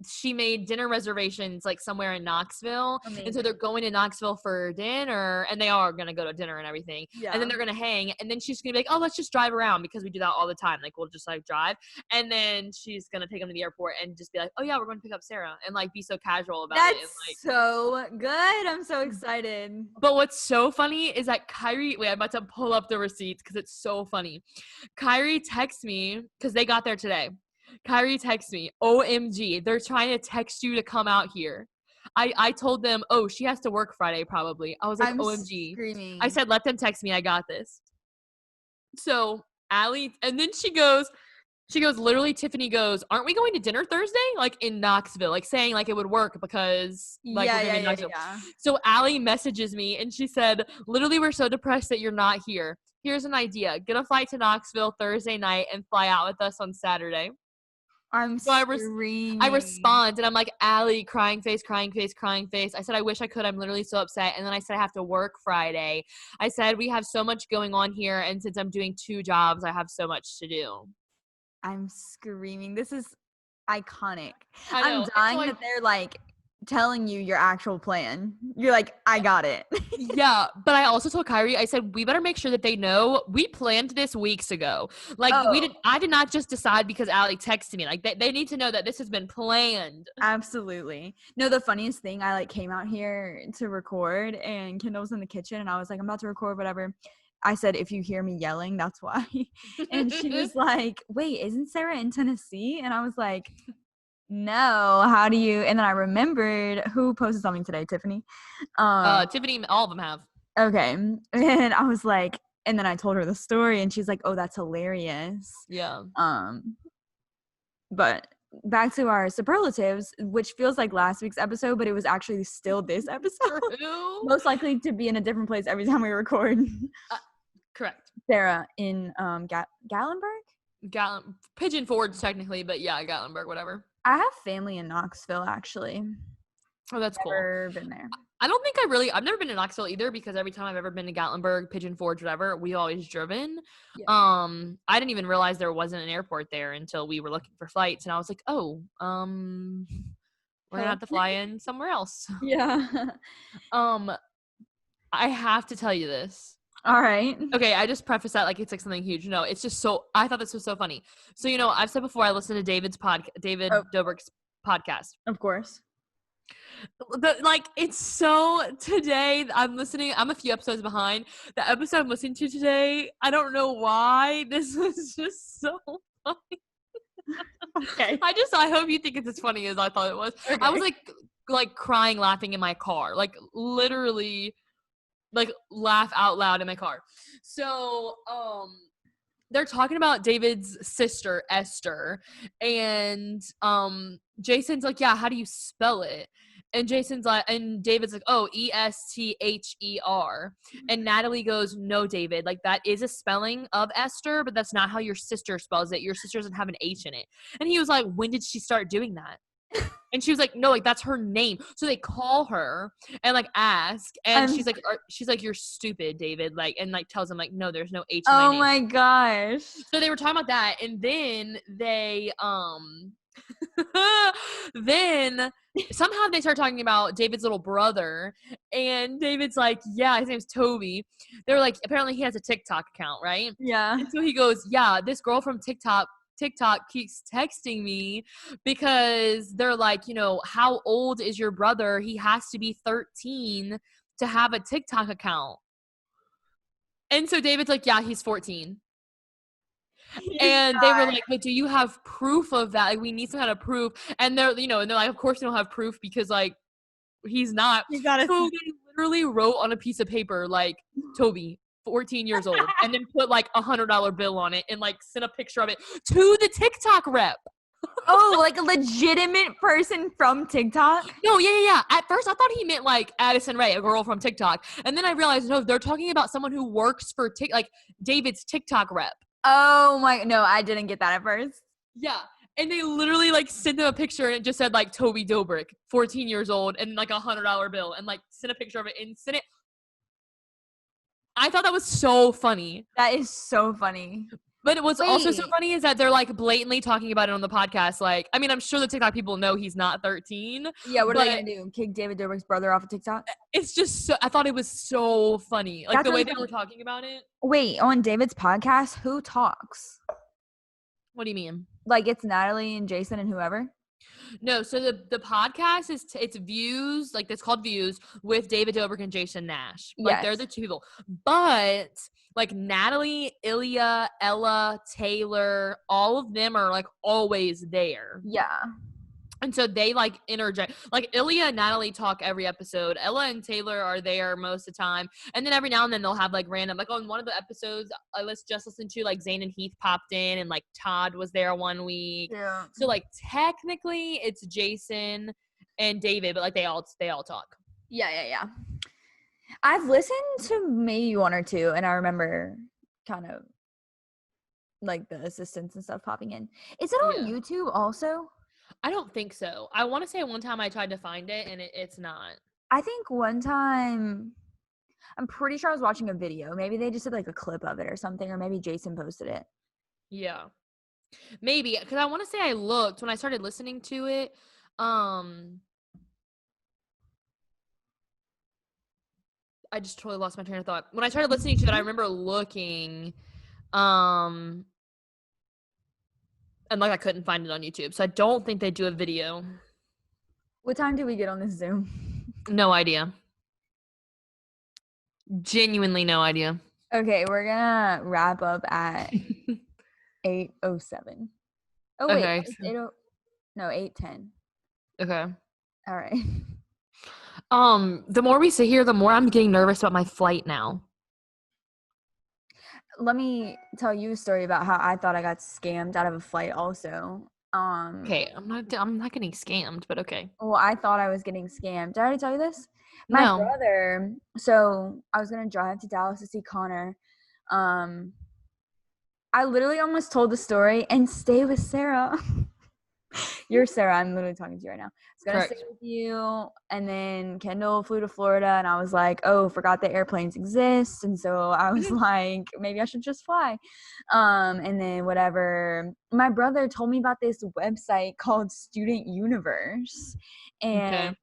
she made dinner reservations like somewhere in Knoxville. Amazing. And so they're going to Knoxville for dinner, and they are going to go to dinner and everything. Yeah. And then they're going to hang, and then she's going to be like, oh, let's just drive around, because we do that all the time. Like, we'll just like drive. And then she's going to take them to the airport and just be like, oh yeah, we're going to pick up Sarah, and like be so casual about it. That's like, so good. I'm so excited. But what's so funny is that Kyrie, wait, I'm about to pull up the receipts because it's so funny. Kyrie texts me, because they got there today. Kyrie texts me, OMG, they're trying to text you to come out here. I told them, oh, she has to work Friday probably. I was like, I'm OMG. Screaming. I said, let them text me. I got this. So Allie, and then she goes, literally, Tiffany goes, aren't we going to dinner Thursday? Like in Knoxville, like saying like it would work because like we're in Knoxville. Yeah. So Allie messages me and she said, literally, we're so depressed that you're not here. Here's an idea. Get a flight to Knoxville Thursday night and fly out with us on Saturday. So I respond and I'm like, Allie, crying face. I said, I wish I could. I'm literally so upset. And then I said, I have to work Friday. I said, we have so much going on here. And since I'm doing 2 jobs, I have so much to do. I'm screaming. This is iconic. I'm dying that they're like telling you your actual plan. You're like, I got it. Yeah, but I also told Kyrie, I said, we better make sure that they know we planned this weeks ago. Like, Oh, I did not just decide because Allie texted me. Like, they need to know that this has been planned. absolutely. No, the funniest thing, I like came out here to record and Kendall was in the kitchen and I was like, I'm about to record, whatever. I said, if you hear me yelling, that's why. And she was like, wait, isn't Sarah in Tennessee? And I was like, no, how do you? And then I remembered who posted something today, Tiffany. Tiffany, all of them have. Okay. And I was like, and then I told her the story and she's like, oh, that's hilarious. Yeah. But back to our superlatives, which feels like last week's episode, but it was actually still this episode. Most likely to be in a different place every time we record. Correct. Sarah in Gatlinburg? Pigeon Forge technically, but yeah, Gatlinburg, whatever. I have family in Knoxville, actually. Oh, that's Never been there. I don't think I've never been to Knoxville either because every time I've ever been to Gatlinburg, Pigeon Forge, whatever, we've always driven. Yeah. I didn't even realize there wasn't an airport there until we were looking for flights and I was like, oh, we're gonna have to fly in somewhere else. Yeah. I have to tell you this. All right. Okay, I just preface that like it's like something huge. No, it's just I thought this was so funny. So, I've said before I listened to David Dobrik's podcast. Of course. It's so today I'm a few episodes behind. The episode I'm listening to today, I don't know why. This was just so funny. Okay. I hope you think it's as funny as I thought it was. Okay. I was like crying, laughing in my car. Like literally like laugh out loud in my car. So, they're talking about David's sister, Esther, and Jason's like, yeah, how do you spell it? And David's like, oh, Esther. And Natalie goes, no, David, like that is a spelling of Esther, but that's not how your sister spells it. Your sister doesn't have an H in it. And he was like, when did she start doing that? And she was like, no, like that's her name. So they call her and like ask, and she's like, you're stupid, David. Like, and like tells him like, no, there's no H in my name. Oh my gosh. So they were talking about that, and then they then somehow they start talking about David's little brother, and David's like, yeah, his name's Toby. They were like, apparently he has a TikTok account, right? Yeah. And so he goes, yeah, this girl from TikTok keeps texting me because they're like, how old is your brother? He has to be 13 to have a TikTok account. And so David's like, yeah, he's 14. And they were like, but do you have proof of that? Like, we need some kind of proof. And they're, and they're like, of course you don't have proof because like he's not. So they literally wrote on a piece of paper like, Toby, 14 years old, and then put like $100 bill on it and like sent a picture of it to the TikTok rep. Oh, like a legitimate person from TikTok? No, yeah. At first I thought he meant like Addison Rae, a girl from TikTok. And then I realized, no, they're talking about someone who works for like David's TikTok rep. Oh my, no, I didn't get that at first. Yeah. And they literally like sent them a picture and it just said like Toby Dobrik, 14 years old, and like $100 bill, and like sent a picture of it and sent it. I thought that was so funny. That is so funny. But what's also so funny is that they're like blatantly talking about it on the podcast. Like, I mean, I'm sure the TikTok people know he's not 13. Yeah, what are they gonna do? Kick David Dobrik's brother off of TikTok? It's just I thought it was so funny. Like the way they were talking about it. Wait, on David's podcast, who talks? What do you mean? Like it's Natalie and Jason and whoever? No, so the podcast is it's Views, like it's called Views with David Dobrik and Jason Nash. Like they're the two people. But like Natalie, Ilya, Ella, Taylor, all of them are like always there. Yeah. And so they like interject. Like Ilya and Natalie talk every episode. Ella and Taylor are there most of the time. And then every now and then they'll have like random, like on one of the episodes let's just listen to, like Zayn and Heath popped in and like Todd was there one week. Yeah. So like technically it's Jason and David, but like they all talk. Yeah. I've listened to maybe one or two, and I remember kind of like the assistants and stuff popping in. Is it on YouTube also? I don't think so. I want to say one time I tried to find it, and it's not. I think one time, I'm pretty sure I was watching a video. Maybe they just did like a clip of it or something, or maybe Jason posted it. Yeah. Maybe, because I want to say I looked when I started listening to it. I just totally lost my train of thought. When I started listening to it, I remember looking, and like I couldn't find it on YouTube. So I don't think they do a video. What time did we get on this Zoom? No idea. Genuinely no idea. Okay, we're gonna wrap up at 8:07. Oh wait, Okay. it's 8:10. Okay. All right. The more we sit here, the more I'm getting nervous about my flight now. Let me tell you a story about how I thought I got scammed out of a flight also. Okay, I'm not getting scammed, but okay. Well, I thought I was getting scammed. Did I already tell you this? My No. brother, so I was gonna drive to Dallas to see Connor. I literally almost told the story and stay with Sarah. You're Sarah. I'm literally talking to you right now. I was gonna Correct. stay with you, and then Kendall flew to Florida, and I was like, "Oh, forgot that airplanes exist," and so I was like, "Maybe I should just fly." And then whatever. My brother told me about this website called Student Universe, and Okay.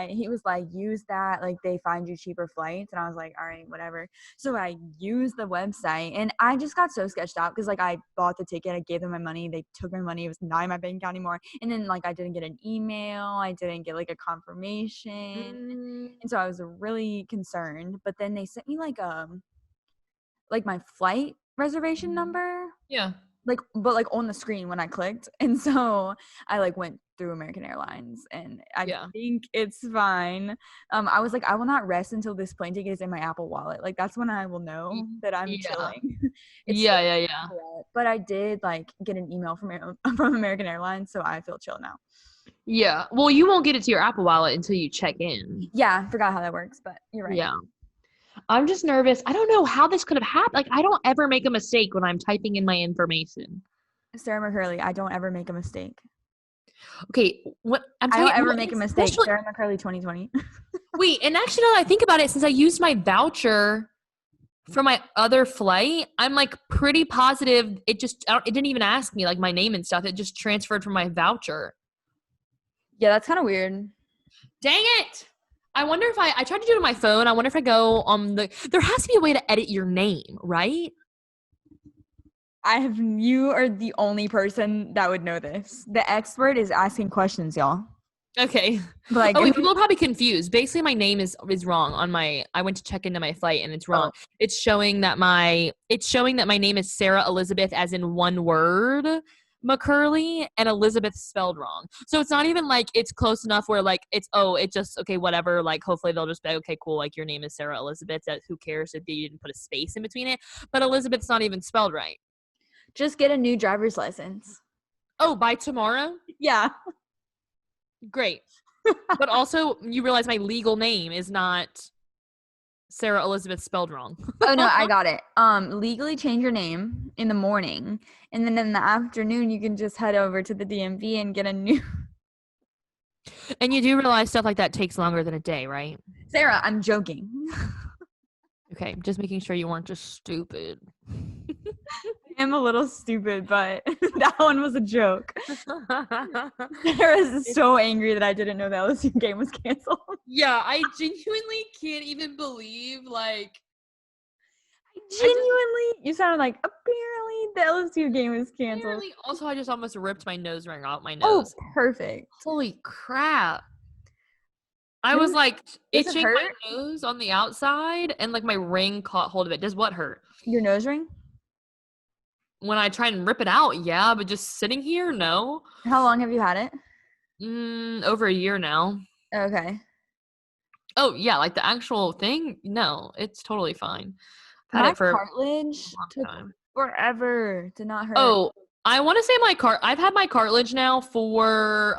he was like, use that, like they find you cheaper flights, and I was like, all right, whatever. So I used the website, and I just got so sketched out because like I bought the ticket, I gave them my money, they took my money, it was not in my bank account anymore, and then like I didn't get an email, I didn't get like a confirmation, and so I was really concerned. But then they sent me like my flight reservation number, Yeah. but on the screen when I clicked, and so I like went through American Airlines, and I think it's fine. I was like, I will not rest until this plane ticket is in my Apple Wallet. Like that's when I will know that I'm chilling. Yeah. But I did like get an email from American Airlines, so I feel chill now. Yeah. Well, you won't get it to your Apple Wallet until you check in. Yeah, I forgot how that works, but you're right. Yeah. I'm just nervous. I don't know how this could have happened. Like, I don't ever make a mistake when I'm typing in my information. Sarah McCurley, I don't ever make a mistake. Okay, what I'm I don't ever make a mistake. Sarah McCurley 2020. Wait, and actually now that I think about it, since I used my voucher for my other flight, I'm like pretty positive it didn't even ask me like my name and stuff. It just transferred from my voucher. Yeah, that's kind of weird. Dang it. I wonder if I tried to do it on my phone. I wonder if I go on there has to be a way to edit your name, right? You are the only person that would know this. The expert is asking questions, y'all. Okay. Like, people are probably confused. Basically, my name is wrong on my. I went to check into my flight and it's wrong. Oh. It's showing that my name is Sarah Elizabeth, as in one word, McCurley, and Elizabeth spelled wrong. So it's not even like it's close enough where like it's just okay, whatever. Like hopefully they'll just be okay, cool. Like your name is Sarah Elizabeth. Who cares if you didn't put a space in between it? But Elizabeth's not even spelled right. Just get a new driver's license. Oh, by tomorrow? Yeah. Great. But also, you realize my legal name is not Sarah Elizabeth spelled wrong. Oh, no, I got it. Legally change your name in the morning, and then in the afternoon, you can just head over to the DMV and get a new. And you do realize stuff like that takes longer than a day, right? Sarah, I'm joking. Okay, just making sure you weren't just stupid. I am a little stupid, but that one was a joke. Sarah's so angry that I didn't know the LSU game was canceled. Yeah, I genuinely can't even believe, like... You sounded like, apparently the LSU game is canceled. Apparently. Also, I just almost ripped my nose ring off my nose. Oh, perfect. Holy crap. I was like itching my nose on the outside, and like my ring caught hold of it. Does what hurt? Your nose ring? When I try and rip it out, yeah, but just sitting here, no. How long have you had it? Over a year now. Okay. Oh yeah, like the actual thing? No, it's totally fine. Had it for cartilage took forever to not hurt. Oh, I want to say I've had my cartilage now for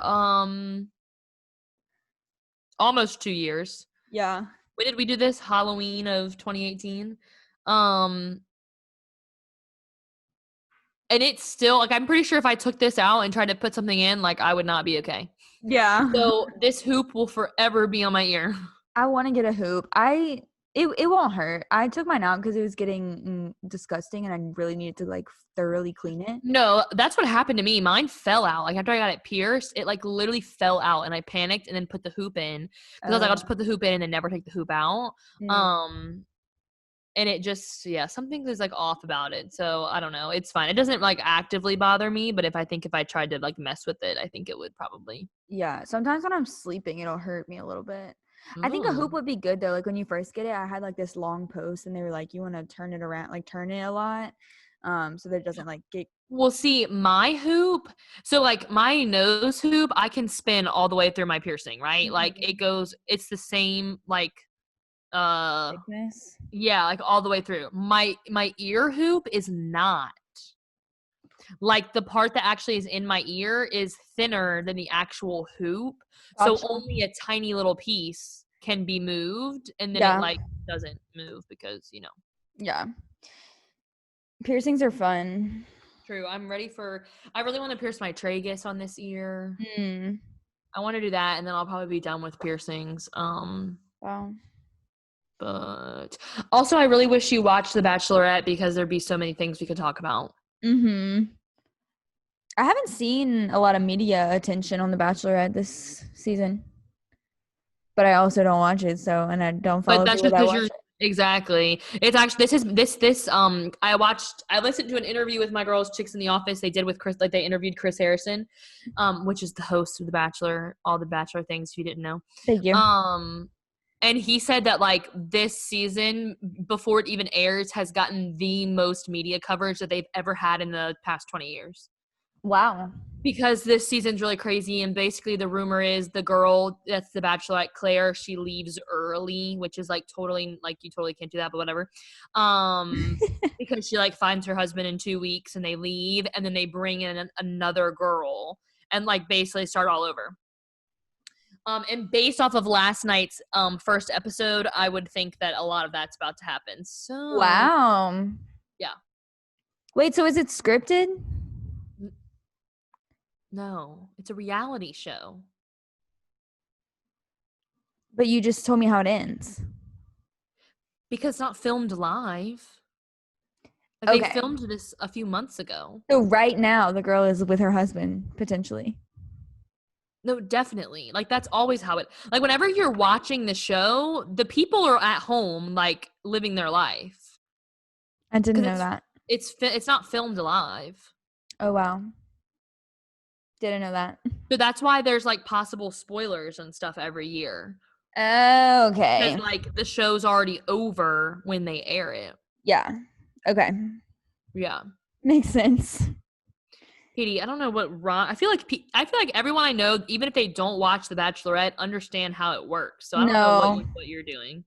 almost 2 years. Yeah. When did we do this? Halloween of 2018. And it's still like, I'm pretty sure if I took this out and tried to put something in, like I would not be okay. Yeah. So this hoop will forever be on my ear. I want to get a hoop. It won't hurt. I took mine out because it was getting disgusting, and I really needed to like thoroughly clean it. No, that's what happened to me. Mine fell out. Like after I got it pierced, it like literally fell out, and I panicked and then put the hoop in because I was like, I'll just put the hoop in and then never take the hoop out. Mm, And it just, yeah, something is like off about it. So I don't know. It's fine. It doesn't like actively bother me, but if I tried to like mess with it, I think it would probably. yeah. Sometimes when I'm sleeping, it'll hurt me a little bit. I think a hoop Mm. would be good though. Like when you first get it, I had like this long post, and they were like, you want to turn it around, like turn it a lot, so that it doesn't like get. Well, see, my hoop, so like my nose hoop, I can spin all the way through my piercing, right? Like it Mhm. goes, it's the same, like, uh, Thickness. yeah, like all the way through. My ear hoop is not. Like the part that actually is in my ear is thinner than the actual hoop. So Gotcha. only a tiny little piece can be moved and then it Yeah. like doesn't move because, Yeah. Piercings are fun. true. I really want to pierce my tragus on this ear. Mm. I want to do that and then I'll probably be done with piercings. Wow. But also I really wish you watched The Bachelorette because there'd be so many things we could talk about. Mm-hmm. I haven't seen a lot of media attention on The Bachelorette this season, but I also don't watch it, so and I don't But follow that's people just that because watch you're exactly. It's actually this I listened to an interview with my girls Chicks in the Office. They did with Chris, like they interviewed Chris Harrison, which is the host of The Bachelor, all the Bachelor things if you didn't know. it. Thank you. And he said that like this season before it even airs has gotten the most media coverage that they've ever had in the past 20 years. Wow. Because this season's really crazy, and basically the rumor is the girl that's the Bachelorette, Claire, she leaves early, which is like totally like you totally can't do that, but whatever. Because she like finds her husband in 2 weeks, and they leave, and then they bring in another girl, and like basically start all over. And based off of last night's first episode, I would think that a lot of that's about to happen. So Wow. yeah, Wait, so is it scripted? no, it's a reality show. But you just told me how it ends. Because it's not filmed live. Like they Okay. filmed this a few months ago. So right now the girl is with her husband, potentially. No, definitely. Like that's always how it like whenever you're watching the show, the people are at home like living their life. I didn't know Cuz that. it's not filmed live. Oh wow. Didn't know that. So that's why there's like possible spoilers and stuff every year. Okay. Because like the show's already over when they air it. Yeah. Okay. Yeah. Makes sense. Katie, I don't know what Ron. I feel like everyone I know, even if they don't watch The Bachelorette, understand how it works. So I don't know No. what you're doing.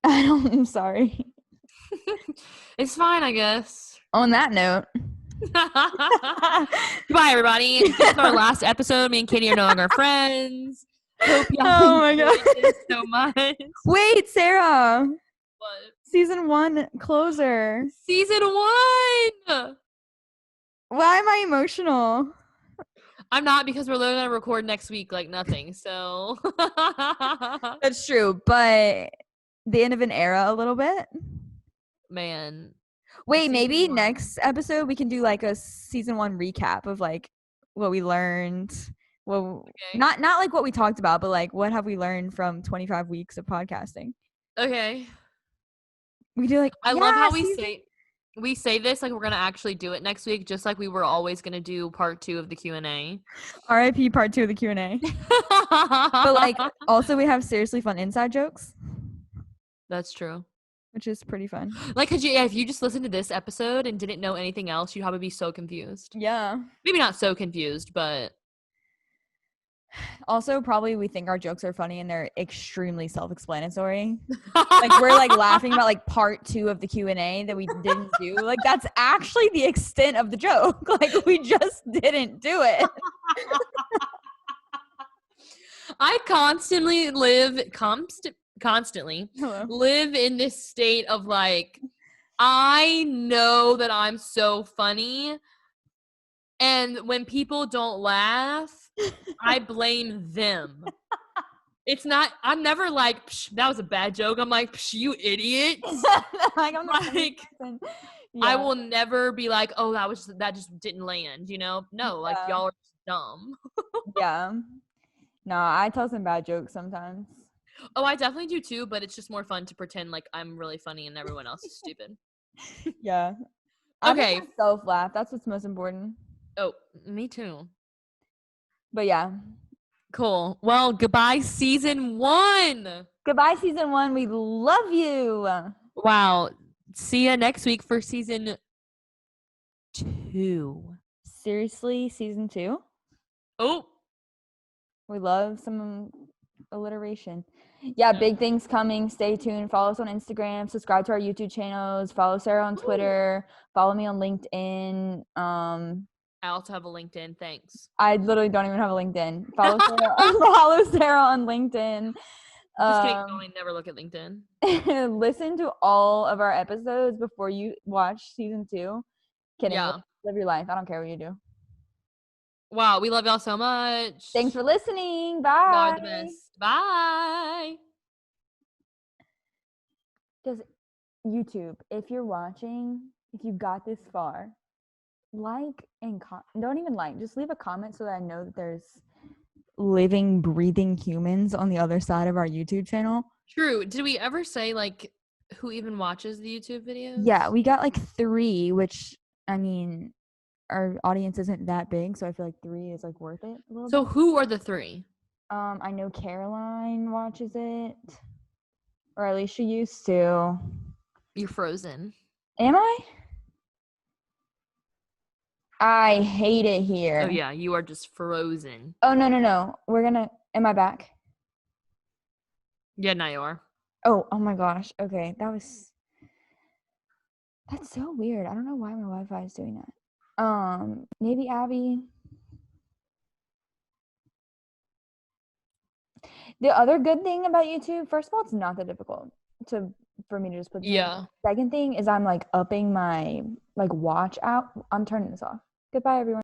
I don't I'm sorry. It's fine, I guess. On that note. Goodbye, everybody. This is our last episode. Me and Katie are no longer friends. Hope y'all Oh my enjoyed God. this so much. Wait, Sarah. But Season 1 closer. season 1. Why am I emotional? I'm not because we're literally gonna record next week like nothing. So That's true, but the end of an era a little bit. man. Wait, Season maybe 1. next episode we can do like a season 1 recap of like what we learned. Well, Okay. not like what we talked about, but like what have we learned from 25 weeks of podcasting? Okay. We do like I love how season- we say this like we're gonna actually do it next week, just like we were always gonna do part 2 of the Q&A. RIP part 2 of the Q&A. But like also we have seriously fun inside jokes, that's true. which is pretty fun. Like, if you just listened to this episode and didn't know anything else, you'd probably be so confused. Yeah. Maybe not so confused, but Also, probably we think our jokes are funny and they're extremely self-explanatory. Like we're like laughing about like part 2 of the Q&A that we didn't do. Like that's actually the extent of the joke. Like we just didn't do it. I constantly Hello. live in this state of like, I know that I'm so funny, and when people don't laugh, I blame them. It's not. I'm never like, Psh, that was a bad joke. I'm like, Psh, you idiots. Like I'm the funniest Like, person. I Yeah. will never be like, oh, that just didn't land. No, like Yeah. y'all are just dumb. Yeah. No, I tell some bad jokes sometimes. Oh, I definitely do too, but it's just more fun to pretend like I'm really funny and everyone else is stupid. Yeah. I make Okay. myself laugh. That's what's most important. Oh, me too. But yeah. Cool. Well, goodbye, season 1. Goodbye, season 1. We love you. Wow. See ya next week for season 2. Seriously, season 2? Oh. We love some alliteration. Yeah, big things coming. Stay tuned. Follow us on Instagram. Subscribe to our YouTube channels. Follow Sarah on Twitter. Follow me on LinkedIn. I also have a LinkedIn. Thanks. I literally don't even have a LinkedIn. Follow Sarah. Follow Sarah on LinkedIn. Just kidding. Don't never look at LinkedIn. Listen to all of our episodes before you watch season 2. Kidding. Yeah. Live your life. I don't care what you do. Wow. We love y'all so much. Thanks for listening. Y'all are Bye. the best. Bye. Does YouTube, if you're watching, if you got this far, like and don't even like, just leave a comment so that I know that there's living, breathing humans on the other side of our YouTube channel. True. Did we ever say like who even watches the YouTube videos? Yeah, we got like 3, which I mean, our audience isn't that big, so I feel like 3 is like worth it a little So bit. who are the 3? I know Caroline watches it, or at least she used to. You're frozen. Am I? I hate it here. Oh yeah, you are just frozen. Oh no. Am I back? Yeah, now you are. Oh my gosh. Okay, that's so weird. I don't know why my Wi-Fi is doing that. Maybe Abby. The other good thing about YouTube, first of all, it's not that difficult for me to just put. Yeah. Second thing is I'm like upping my like watch out. I'm turning this off. Goodbye, everyone.